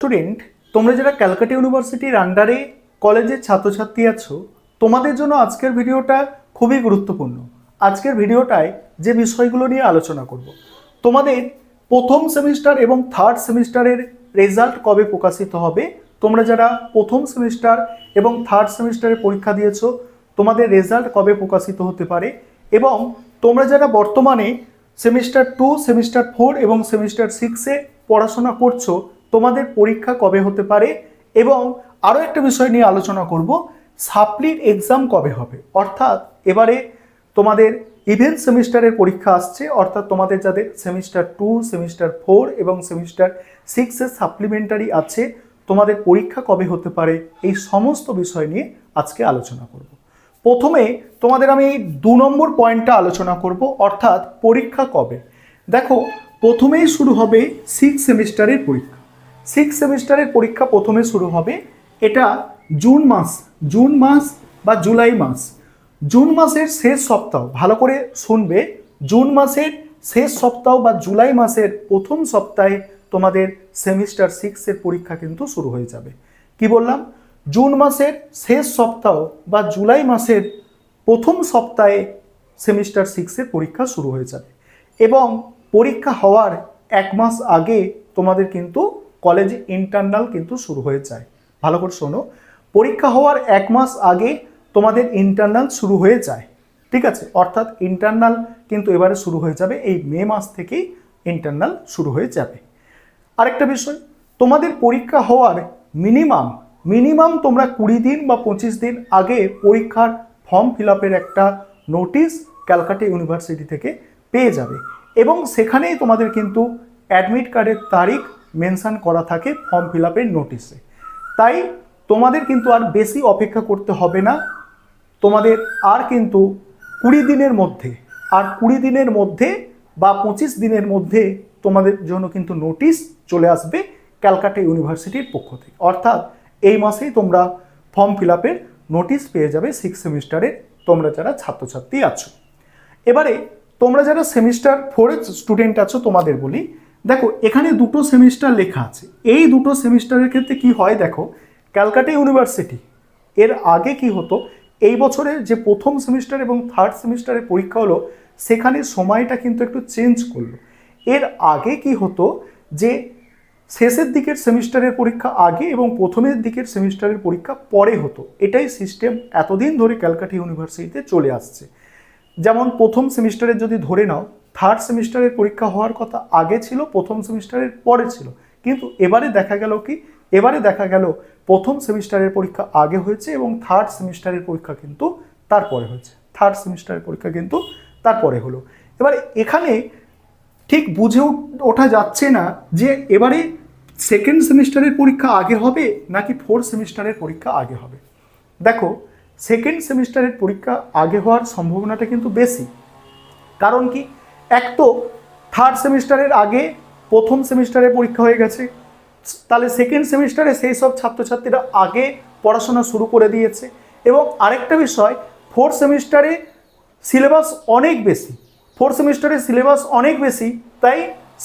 Student, তোমরা যারা ক্যালকাটা ইউনিভার্সিটির আন্ডারে কলেজের ছাত্রছাত্রী আছো, তোমাদের জন্য আজকের ভিডিওটা খুবই গুরুত্বপূর্ণ। আজকের ভিডিওটায় যে বিষয়গুলো নিয়ে আলোচনা করব, তোমাদের প্রথম সেমিস্টার এবং থার্ড সেমিস্টারের রেজাল্ট কবে প্রকাশিত হবে, তোমরা যারা প্রথম সেমিস্টার এবং থার্ড সেমিস্টারের পরীক্ষা দিয়েছো তোমাদের রেজাল্ট কবে প্রকাশিত হতে পারে, এবং তোমরা যারা বর্তমানে সেমিস্টার 2, সেমিস্টার 4 এবং সেমিস্টার 6-এ পড়াশোনা করছো তোমাদের পরীক্ষা কবে হতে পারে, এবং আরও একটা বিষয় নিয়ে আলোচনা করব, সাপ্লির এক্সাম কবে হবে। অর্থাৎ এবারে তোমাদের ইভেন্ট সেমিস্টারের পরীক্ষা আসছে, অর্থাৎ তোমাদের যাদের সেমিস্টার 2, সেমিস্টার 4 এবং সেমিস্টার 6-এর সাপ্লিমেন্টারি আছে তোমাদের পরীক্ষা কবে হতে পারে, এই সমস্ত বিষয় নিয়ে আজকে আলোচনা করব। প্রথমে তোমাদের আমি এই 2 নম্বর পয়েন্টটা আলোচনা করব, অর্থাৎ পরীক্ষা কবে। দেখো, প্রথমেই শুরু হবে 6 সেমিস্টারের পরীক্ষা। 6 সেমিস্টারের পরীক্ষা প্রথমে শুরু হবে, এটা জুন মাস বা জুলাই মাস। জুন মাসের শেষ সপ্তাহ, ভালো করে শুনবে, জুন মাসের শেষ সপ্তাহ বা জুলাই মাসের প্রথম সপ্তাহে তোমাদের সেমিস্টার 6-এর পরীক্ষা কিন্তু শুরু হয়ে যাবে। কি বললাম? জুন মাসের শেষ সপ্তাহ বা জুলাই মাসের প্রথম সপ্তাহে সেমিস্টার 6-এর পরীক্ষা শুরু হয়ে যাবে, এবং পরীক্ষা হওয়ার 1 মাস আগে তোমাদের কিন্তু কলেজে ইন্টারনাল কিন্তু শুরু হয়ে যায়। ভালো করে শোনো, পরীক্ষা হওয়ার 1 মাস আগে তোমাদের ইন্টারনাল শুরু হয়ে যায়, ঠিক আছে? অর্থাৎ ইন্টারনাল কিন্তু এবারে শুরু হয়ে যাবে, এই মে মাস থেকেই ইন্টারনাল শুরু হয়ে যাবে। আরেকটা বিষয়, তোমাদের পরীক্ষা হওয়ার মিনিমাম তোমরা 20 দিন বা 25 দিন আগে পরীক্ষার ফর্ম ফিল আপের একটা নোটিশ ক্যালকাটা ইউনিভার্সিটি থেকে পেয়ে যাবে, এবং সেখানেই তোমাদের কিন্তু অ্যাডমিট কার্ডের তারিখ মেনশন করা থাকে ফর্ম ফিল আপের নোটিশে। তাই তোমাদের কিন্তু আর বেশি অপেক্ষা করতে হবে না, তোমাদের আর কিন্তু 20 দিনের মধ্যে বা 25 দিনের মধ্যে তোমাদের জন্য কিন্তু নোটিশ চলে আসবে ক্যালকাটা ইউনিভার্সিটির পক্ষ থেকে। অর্থাৎ এই মাসেই তোমরা ফর্ম ফিল আপের নোটিশ পেয়ে যাবে 6 সেমিস্টারে তোমরা যারা ছাত্রছাত্রী আছো। এবারে তোমরা যারা সেমিস্টার 4-এর স্টুডেন্ট আছো তোমাদের বলি, দেখো এখানে 2টো সেমিস্টার লেখা আছে। এই 2টো সেমিস্টারের ক্ষেত্রে কি হয়, দেখো ক্যালকাটা ইউনিভার্সিটি এর আগে কি হতো, এই বছরের যে প্রথম সেমিস্টার এবং থার্ড সেমিস্টারের পরীক্ষা হলো সেখানে সময়টা কিন্তু একটু চেঞ্জ করলো। এর আগে কি হতো যে শেষের দিকের সেমিস্টারের পরীক্ষা আগে এবং প্রথমের দিকের সেমিস্টারের পরীক্ষা পরে হতো। এটাই সিস্টেম এতদিন ধরে ক্যালকাটা ইউনিভার্সিটিতে চলে আসছে। যেমন প্রথম সেমিস্টারের যদি ধরে নাও, থার্ড সেমিস্টারের পরীক্ষা হওয়ার কথা আগে ছিল, প্রথম সেমিস্টারের পরে ছিল, কিন্তু এবারে দেখা গেল প্রথম সেমিস্টারের পরীক্ষা আগে হয়েছে এবং থার্ড সেমিস্টারের পরীক্ষা কিন্তু তারপরে হলো। এবারে এখানে ঠিক বুঝে ওঠা যাচ্ছে না যে এবারে সেকেন্ড সেমিস্টারের পরীক্ষা আগে হবে নাকি 4th সেমিস্টারের পরীক্ষা আগে হবে। দেখো, সেকেন্ড সেমিস্টারের পরীক্ষা আগে হওয়ার সম্ভাবনাটা কিন্তু বেশি। কারণ কি, এক তো থার্ড সেমিস্টারের আগে প্রথম সেমিস্টারের পরীক্ষা হয়ে গেছে, তাহলে সেকেন্ড সেমিস্টারে সেই সব ছাত্রছাত্রীরা আগে পড়াশোনা শুরু করে দিয়েছে, এবং আরেকটা বিষয়, 4th সেমিস্টারে সিলেবাস অনেক বেশি, তাই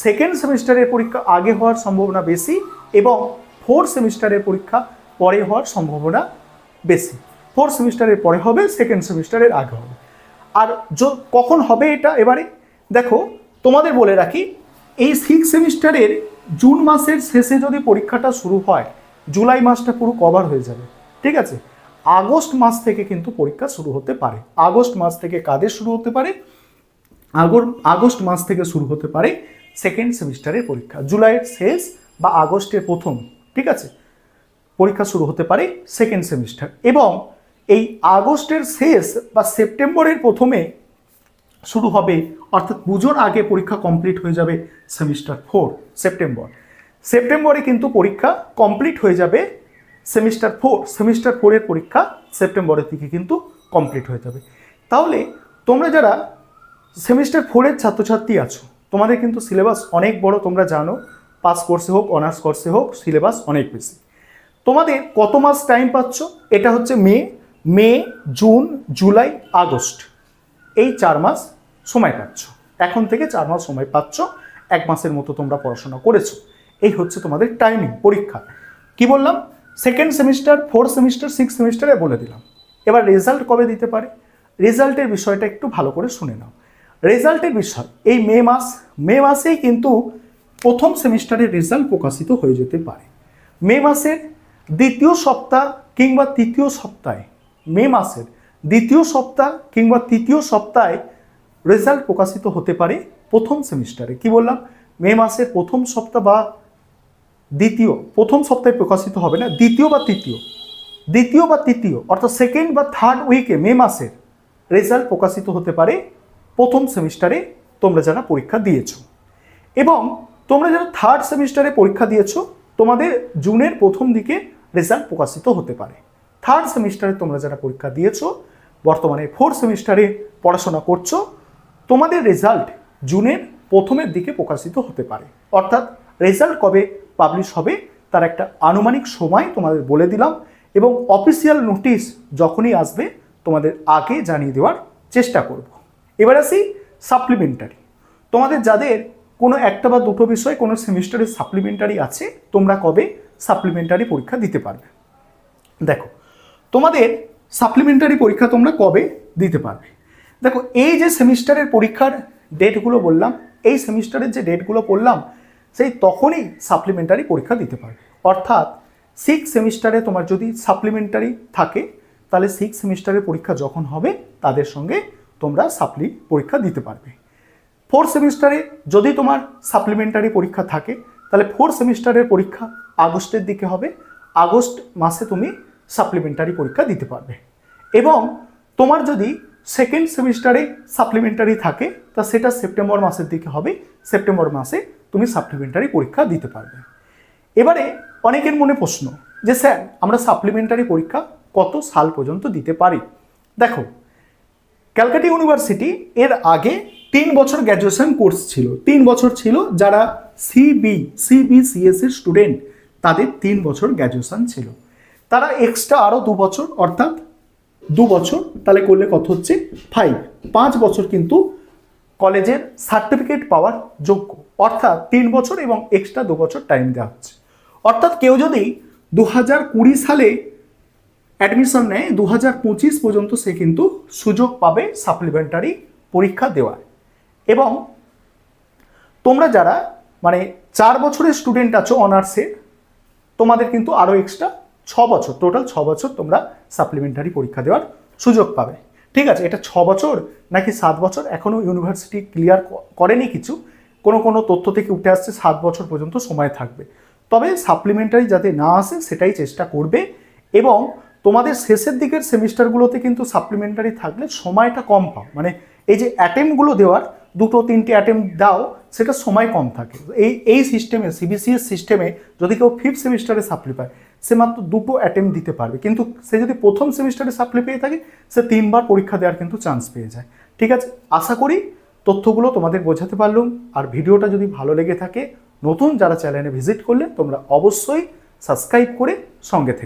সেকেন্ড সেমিস্টারের পরীক্ষা আগে হওয়ার সম্ভাবনা বেশি এবং 4th সেমিস্টারের পরীক্ষা পরে হওয়ার সম্ভাবনা বেশি। 4th সেমিস্টারের পরে হবে, সেকেন্ড সেমিস্টারের আগে হবে। আর কখন হবে এটা, এবারে দেখো তোমাদের বলে রাখি, এই 6 সেমিস্টারের জুন মাসের শেষে যদি পরীক্ষাটা শুরু হয়, জুলাই মাসটা পুরো কভার হয়ে যাবে, ঠিক আছে? আগস্ট মাস থেকে কিন্তু পরীক্ষা শুরু হতে পারে। আগস্ট মাস থেকে কাদের শুরু হতে পারে? আগস্ট মাস থেকে শুরু হতে পারে সেকেন্ড সেমিস্টারের পরীক্ষা। জুলাইয়ের শেষ বা আগস্টের প্রথম, ঠিক আছে, পরীক্ষা শুরু হতে পারে সেকেন্ড সেমিস্টার, এবং এই আগস্টের শেষ বা সেপ্টেম্বরের প্রথমে শুরু হবে, অর্থাৎ পুজোর আগে পরীক্ষা কমপ্লিট হয়ে যাবে সেমিস্টার 4 সেপ্টেম্বরে কিন্তু পরীক্ষা কমপ্লিট হয়ে যাবে সেমিস্টার 4-এর পরীক্ষা সেপ্টেম্বরের দিকে কিন্তু কমপ্লিট হয়ে যাবে। তাহলে তোমরা যারা সেমিস্টার 4-এর ছাত্রছাত্রী আছো তোমাদের কিন্তু সিলেবাস অনেক বড়, তোমরা জানো, পাস কোর্সে হোক অনার্স কোর্সে হোক সিলেবাস অনেক বেশি। তোমাদের কত মাস টাইম পাচ্ছ? এটা হচ্ছে মে, জুন, জুলাই, আগস্ট, এই 4 মাস সময় পাচ্ছ। এখন থেকে 4 মাস সময় পাচ্ছ, 1 মাসের মতো তোমরা পড়াশোনা করেছো। এই হচ্ছে তোমাদের টাইমিং পরীক্ষা। কি বললাম? Second semester, fourth semester, six সেমিস্টারে বলে দিলাম। এবার রেজাল্ট কবে দিতে পারে? রেজাল্টের বিষয়টা একটু ভালো করে শুনে নাও। রেজাল্টের বিষয় এই মে মাসেই কিন্তু প্রথম সেমিস্টারের রেজাল্ট প্রকাশিত হয়ে যেতে পারে। মে মাসের দ্বিতীয় সপ্তাহ কিংবা তৃতীয় সপ্তাহে, মে মাসের দ্বিতীয় সপ্তাহ কিংবা তৃতীয় সপ্তাহে রেজাল্ট প্রকাশিত হতে পারে প্রথম সেমিস্টারে। কি বললাম? মে মাসের প্রথম সপ্তাহ বা প্রথম সপ্তাহে প্রকাশিত হবে না, দ্বিতীয় বা তৃতীয় অর্থাৎ সেকেন্ড বা থার্ড উইকে মে মাসের রেজাল্ট প্রকাশিত হতে পারে প্রথম সেমিস্টারে তোমরা যারা পরীক্ষা দিয়েছো। এবং তোমরা যারা থার্ড সেমিস্টারে পরীক্ষা দিয়েছো তোমাদের জুনের প্রথম দিকে রেজাল্ট প্রকাশিত হতে পারে। থার্ড সেমিস্টারে তোমরা যারা পরীক্ষা দিয়েছো, বর্তমানে ফোর্থ সেমিস্টারে পড়াশোনা করছো, তোমাদের রেজাল্ট জুনের প্রথমের দিকে প্রকাশিত হতে পারে। অর্থাৎ রেজাল্ট কবে পাবলিশ হবে তার একটা আনুমানিক সময় তোমাদের বলে দিলাম, এবং অফিসিয়াল নোটিশ যখনই আসবে তোমাদের আগে জানিয়ে দেওয়ার চেষ্টা করব। এবার আসি সাপ্লিমেন্টারি। তোমাদের যাদের কোনো একটা বা দুটো বিষয় কোনো সেমিস্টারে সাপ্লিমেন্টারি আছে, তোমরা কবে সাপ্লিমেন্টারি পরীক্ষা দিতে পারবে? দেখো, তোমাদের সাপ্লিমেন্টারি পরীক্ষা তোমরা কবে দিতে পারবে? দেখো, এই যে সেমিস্টারের পরীক্ষার ডেটগুলো বললাম, এই সেমিস্টারের যে ডেটগুলো বললাম, সেই তখনই সাপ্লিমেন্টারি পরীক্ষা দিতে পারবে। অর্থাৎ সিক্স সেমিস্টারে তোমার যদি সাপ্লিমেন্টারি থাকে, তাহলে সিক্স সেমিস্টারের পরীক্ষা যখন হবে তাদের সঙ্গে তোমরা সাপ্লি পরীক্ষা দিতে পারবে। ফোর্থ সেমিস্টারে যদি তোমার সাপ্লিমেন্টারি পরীক্ষা থাকে, তাহলে ফোর্থ সেমিস্টারের পরীক্ষা আগস্টের দিকে হবে, আগস্ট মাসে তুমি সাপ্লিমেন্টারি পরীক্ষা দিতে পারবে। এবং তোমার যদি সেকেন্ড সেমিস্টারে সাপ্লিমেন্টারি থাকে, তা সেটা সেপ্টেম্বর মাসের দিকে হবে, সেপ্টেম্বর মাসে তুমি সাপ্লিমেন্টারি পরীক্ষা দিতে পারবে। এবারে অনেকের মনে প্রশ্ন যে স্যার, আমরা সাপ্লিমেন্টারি পরীক্ষা কত সাল পর্যন্ত দিতে পারি? দেখো, ক্যালকাটা ইউনিভার্সিটি এর আগে 3 বছর গ্র্যাজুয়েশন কোর্স ছিল, 3 বছর ছিল। যারা সিবিসিএসির স্টুডেন্ট তাদের 3 বছর গ্র্যাজুয়েশন ছিল। তারা এক্সট্রা আরও 2 বছর, অর্থাৎ 2 বছর তাহলে করলে কত হচ্ছে? 5 বছর কিন্তু কলেজের সার্টিফিকেট পাওয়ার যোগ্য। অর্থাৎ 3 বছর এবং এক্সট্রা 2 বছর টাইম দেওয়া হচ্ছে। অর্থাৎ কেউ যদি 2020 সালে অ্যাডমিশন নেয়, 2025 পর্যন্ত সে কিন্তু সুযোগ পাবে সাপ্লিমেন্টারি পরীক্ষা দেওয়ার। এবং তোমরা যারা 4 বছরের স্টুডেন্ট আছো অনার্সে, তোমাদের কিন্তু আরও এক্সট্রা 6 বছর, টোটাল 6 বছর তোমরা সাপ্লিমেন্টারি পরীক্ষা দেওয়ার সুযোগ পাবে। ঠিক আছে, এটা 6 বছর নাকি 7 বছর এখনও ইউনিভার্সিটি ক্লিয়ার করেনি কিছু, কোনো তথ্য থেকে উঠে আসছে 7 বছর পর্যন্ত সময় থাকবে। তবে সাপ্লিমেন্টারি যাতে না আসে সেটাই চেষ্টা করবে। এবং তোমাদের শেষের দিকের সেমিস্টারগুলোতে কিন্তু সাপ্লিমেন্টারি থাকলে সময়টা কম পাও, এই যে অ্যাটেম্পগুলো দেওয়ার 2-3টে অ্যাটেম্প দাও, সেটা সময় কম থাকে। এই সিস্টেমে, সিবিসিএস সিস্টেমে যদি কেউ 5th সেমিস্টারে সাপ্লি পায়, সে মাত্র 2টো অ্যাটেম্প দিতে পারবে। কিন্তু সে যদি প্রথম সেমিস্টারে সাপ্লি পেয়ে থাকে, সে 3বার পরীক্ষা দেওয়ার কিন্তু চান্স পেয়ে যায়। ঠিক আছে, আশা করি তথ্যগুলো তোমাদের বোঝাতে পারলাম। আর ভিডিওটা যদি ভালো লেগে থাকে, নতুন যারা চ্যানেলে ভিজিট করলে, তোমরা অবশ্যই সাবস্ক্রাইব করে সঙ্গে থেকে